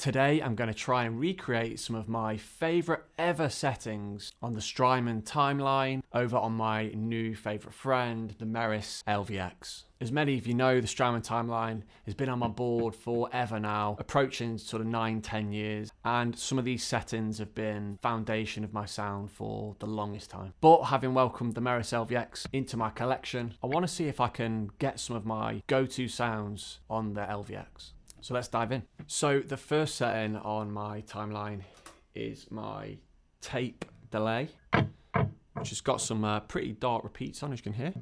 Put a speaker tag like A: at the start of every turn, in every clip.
A: Today I'm going to try and recreate some of my favourite ever settings on the Strymon Timeline over on my new favourite friend, the Meris LVX. As many of you know, the Strymon Timeline has been on my board forever now, approaching sort of 9-10 years, and some of these settings have been foundation of my sound for the longest time. But having welcomed the Meris LVX into my collection, I want to see if I can get some of my go-to sounds on the LVX. So let's dive in. So the first setting on my timeline is my tape delay, which has got some pretty dark repeats on, as you can hear.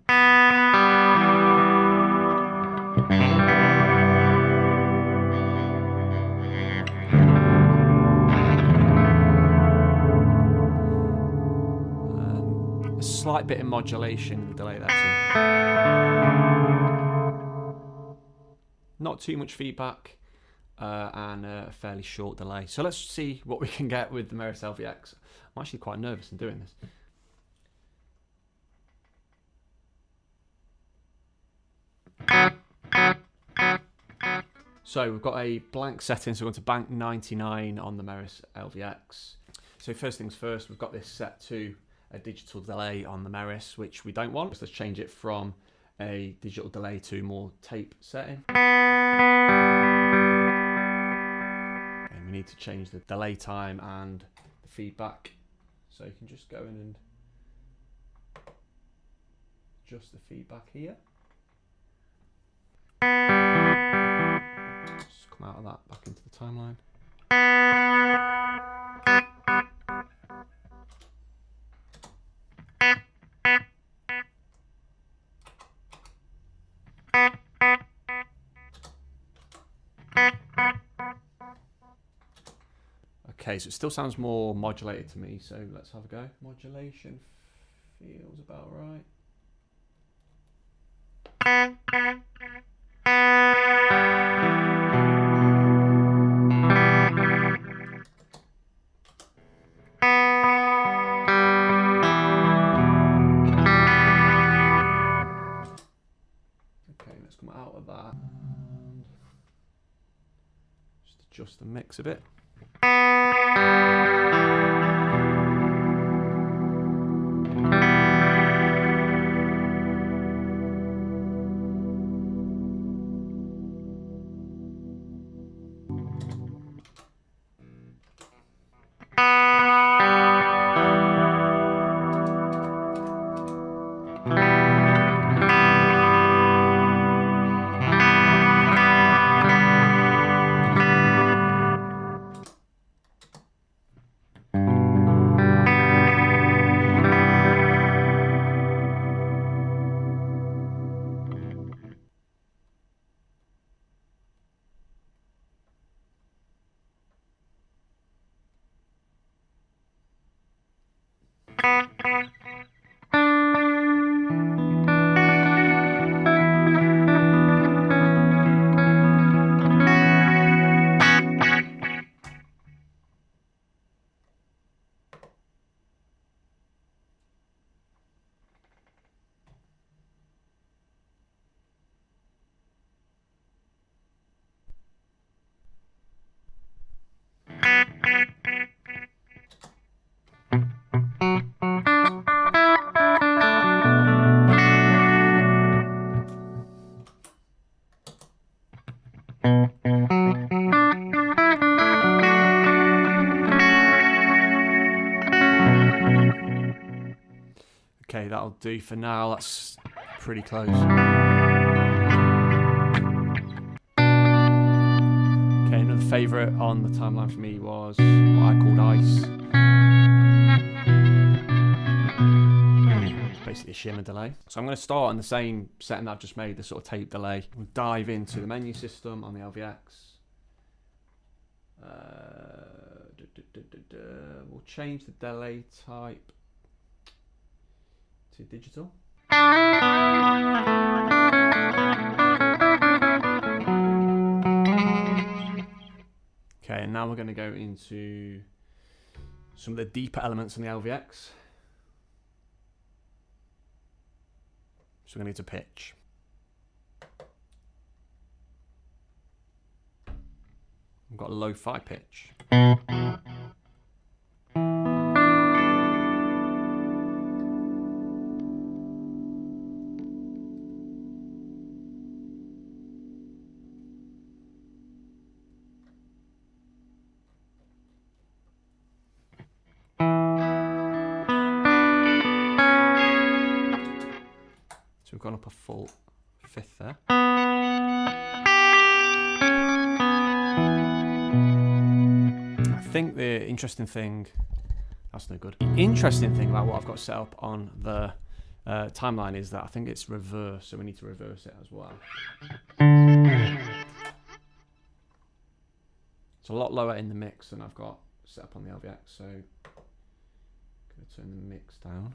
A: And a slight bit of modulation in the delay there too. Not too much feedback and a fairly short delay. So let's see what we can get with the Meris LVX. I'm actually quite nervous in doing this. So we've got a blank setting, so we're going to bank 99 on the Meris LVX. So first things first, we've got this set to a digital delay on the Meris, which we don't want. So let's change it from a digital delay to more tape setting. And we need to change the delay time and the feedback. So you can just go in and adjust the feedback here. Just come out of that, back into the timeline. Okay, so it still sounds more modulated to me, so let's have a go. Modulation feels about right. Okay, let's come out of that and just adjust the mix a bit. Okay, that'll do for now. That's pretty close. Okay, another favourite on the timeline for me was what I called Ice. It's basically a shimmer delay. So I'm going to start on the same setting that I've just made, the sort of tape delay. We'll dive into the menu system on the LVX. We'll change the delay type to digital. Okay, and now we're going to go into some of the deeper elements in the LVX. So we're going to need to pitch. I've got a lo-fi pitch. So we've gone up a full fifth there. I think the interesting thing, that's no good. The interesting thing about what I've got set up on the timeline is that I think it's reverse, so we need to reverse it as well. It's a lot lower in the mix than I've got set up on the LVX, so I'm going to turn the mix down.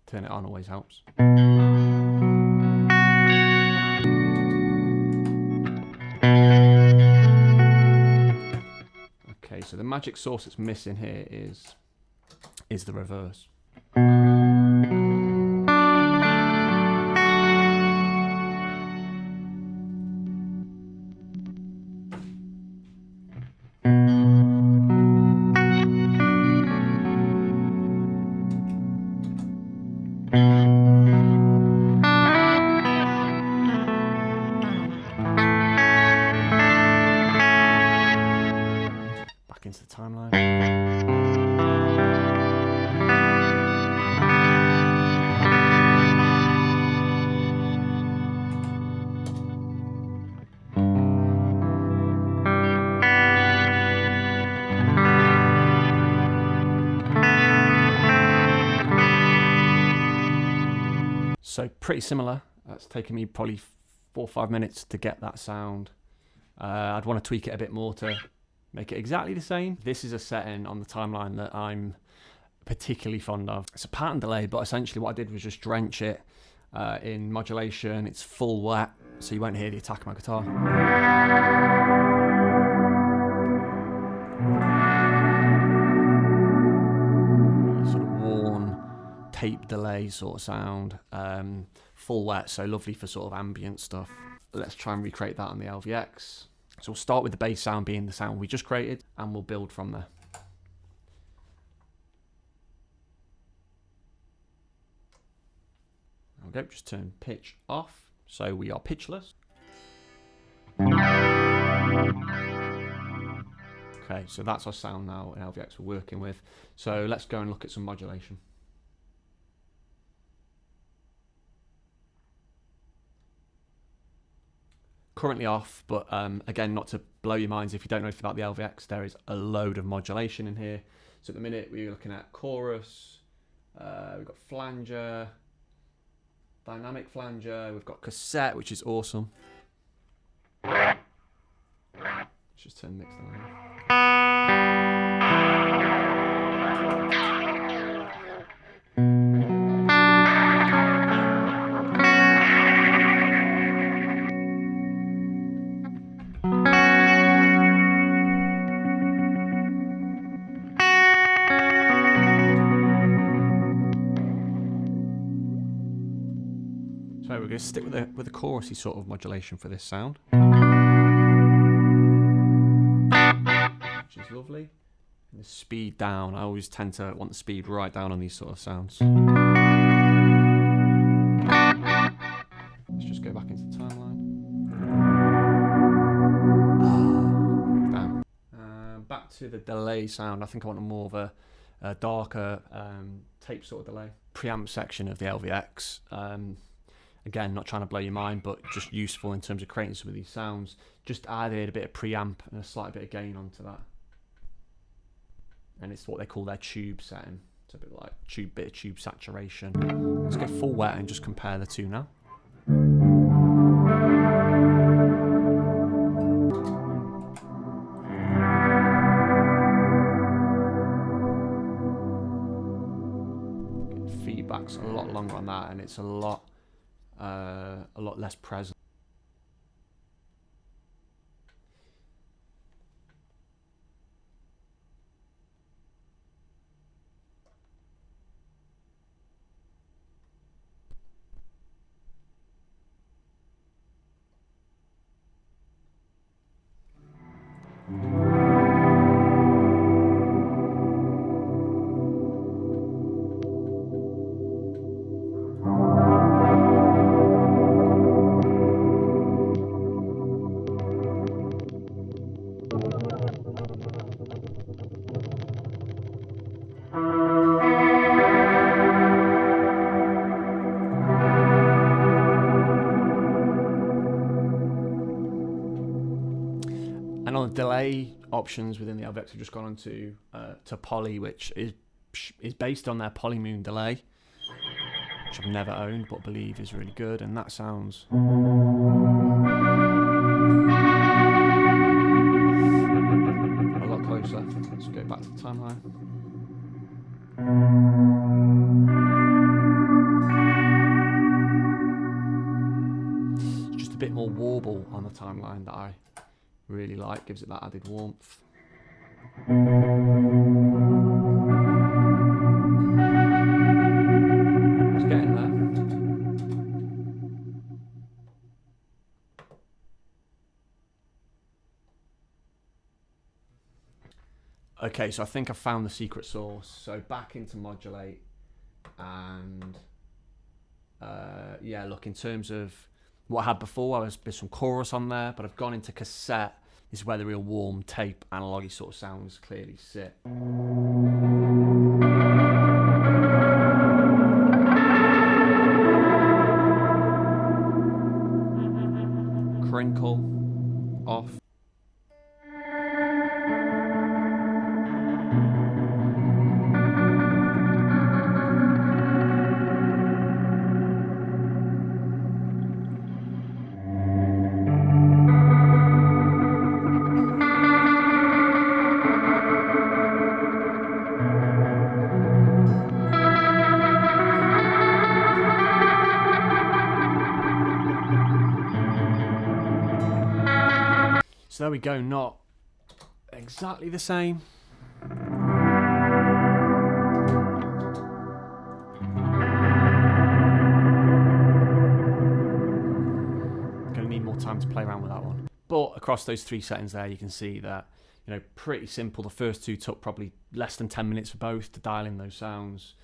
A: Turn it on always helps. Okay, so the magic sauce that's missing here is the reverse. Back into the timeline. So pretty similar. That's taken me probably 4 or 5 minutes to get that sound. I'd want to tweak it a bit more to make it exactly the same. This is a setting on the timeline that I'm particularly fond of. It's a pattern delay, but essentially what I did was just drench it in modulation. It's full wet, so you won't hear the attack of my guitar. Sort of worn tape delay sort of sound. Full wet, so lovely for sort of ambient stuff. Let's try and recreate that on the LVX. So we'll start with the bass sound being the sound we just created, and we'll build from there. There we go, just turn pitch off, so we are pitchless. Okay, so that's our sound now in LVX we're working with. So let's go and look at some modulation. Currently off, but again, not to blow your minds, if you don't know anything about the LVX, there is a load of modulation in here. So at the minute we're looking at chorus, we've got flanger, dynamic flanger, we've got cassette, which is awesome. Let's just turn the mix down. So we're going to stick with the chorusy sort of modulation for this sound, which is lovely. And the speed down, I always tend to want the speed right down on these sort of sounds. Let's just go back into the timeline. Damn. Back to the delay sound. I think I want more of a darker tape sort of delay. Preamp section of the LVX. Again, not trying to blow your mind, but just useful in terms of creating some of these sounds. Just added a bit of preamp and a slight bit of gain onto that. And it's what they call their tube setting. It's a bit like bit of tube saturation. Let's go full wet and just compare the two now. Feedback's a lot longer on that, and it's a lot less present. And on the delay options within the LVX, I've just gone on to Poly, which is based on their Polymoon delay, which I've never owned but believe is really good, and that sounds a lot closer. Let's go back to the timeline. It's just a bit more warble on the timeline that I really like, gives it that added warmth. It's getting there. Okay, so I think I found the secret sauce. So back into modulate, and yeah, look, in terms of what I had before, there's some chorus on there, but I've gone into cassette. This is where the real warm tape analogy sort of sounds clearly sit. Crinkle off. So there we go, not exactly the same. Gonna need more time to play around with that one. But across those 3 settings there, you can see that, you know, pretty simple. The first 2 took probably less than 10 minutes for both to dial in those sounds.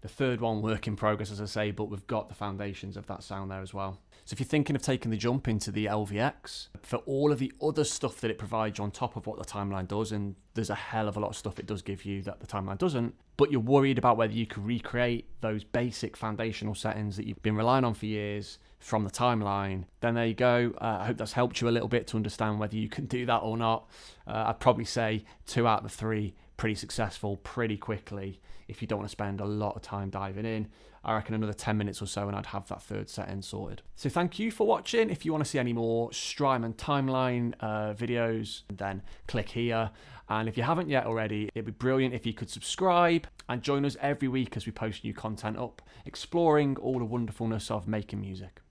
A: The third one, work in progress, as I say, but we've got the foundations of that sound there as well. So if you're thinking of taking the jump into the LVX, for all of the other stuff that it provides you on top of what the Timeline does, and there's a hell of a lot of stuff it does give you that the Timeline doesn't, but you're worried about whether you can recreate those basic foundational settings that you've been relying on for years from the Timeline, then there you go. I hope that's helped you a little bit to understand whether you can do that or not. I'd probably say 2 out of the 3 pretty successful pretty quickly if you don't want to spend a lot of time diving in. I reckon another 10 minutes or so and I'd have that third setting sorted. So thank you for watching. If you want to see any more Strymon Timeline videos, then click here. And if you haven't yet already, it'd be brilliant if you could subscribe and join us every week as we post new content up, exploring all the wonderfulness of making music.